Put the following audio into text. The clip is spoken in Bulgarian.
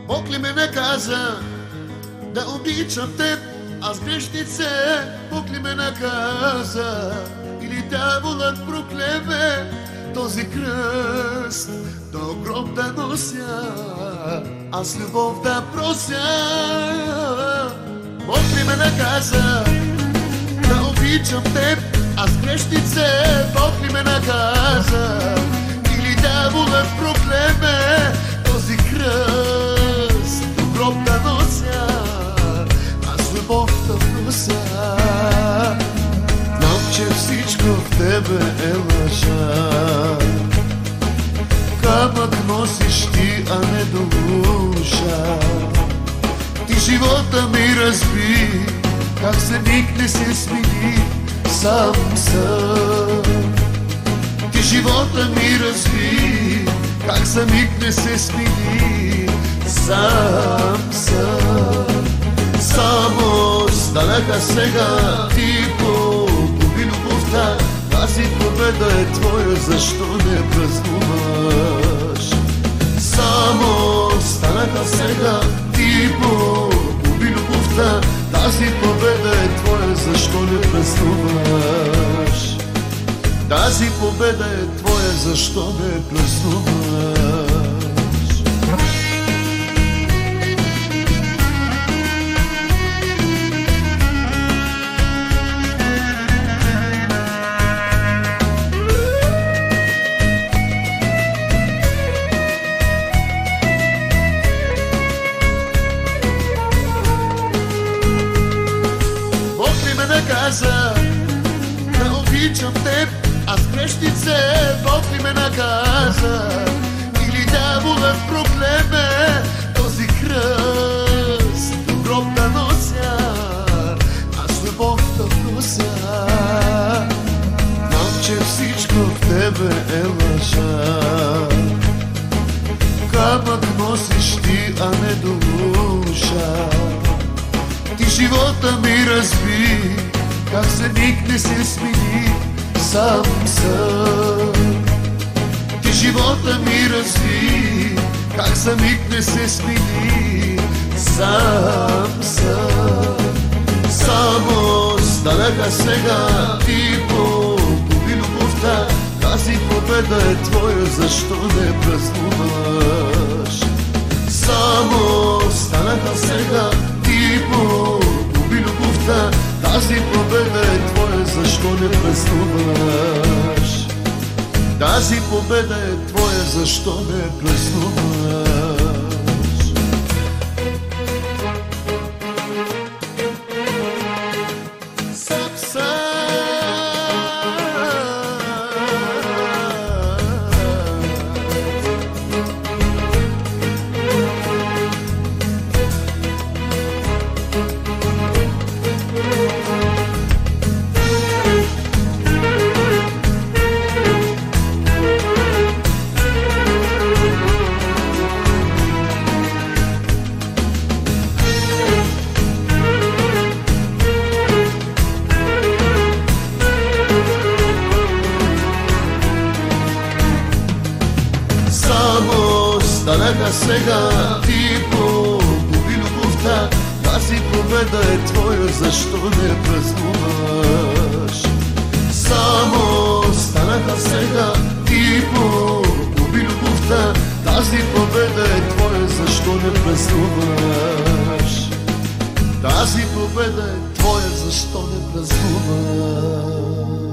Бог ли ме наказа да обичам теб, аз грешнице? Бог ли ме наказа или дяволът проклеме този кръст до гроб да нося, аз любов да прося? Бог ли ме наказа да обичам теб, аз грешнице? Бог ли ме наказа или дяволът проклеме този кръст до гроб да нося, аз любов да прося? Знам, че всичко в тебе е лъжа, камък носиш ти, а не душа. Ти живота ми разби, как за миг не се смени, сам съм. Ти живота ми разби, как за миг не се смени, сам съм. Само станаха сега, ти погуби любовта, тази победа е твоя, защо не празнуваш? Само станаха сега, ти погуби любовта, тази победа е твоя, защо не празнуваш? Тази победа е твоя, защо не празнуваш? Наказа да обичам теб, аз грешнице. Бог ли ме наказа или дяволът проклеме този кръст до гроб да нося, аз любов да прося? Знам, че всичко в тебе е лъжа, камък носиш ти, а не душа. Ти живота ми разби, как за миг не се смени, сам съм. Ти живота ми разби, как за миг не се смени, сам съм. Само станаха сега, ти погуби любовта, тази победа е твоя, защо не празнуваш? Само станаха сега, ти погуби любовта, тази победа е твоя, защо не празнуваш? Тази победа е твоя, защо не празнуваш? Станаха сега, ти погуби любовта, тази победа е твоя, защо не празнуваш? Само станаха сега, ти погуби любовта, тази победа е твоя, защо не празнуваш? Тази победа е твоя, защо не празнуваш?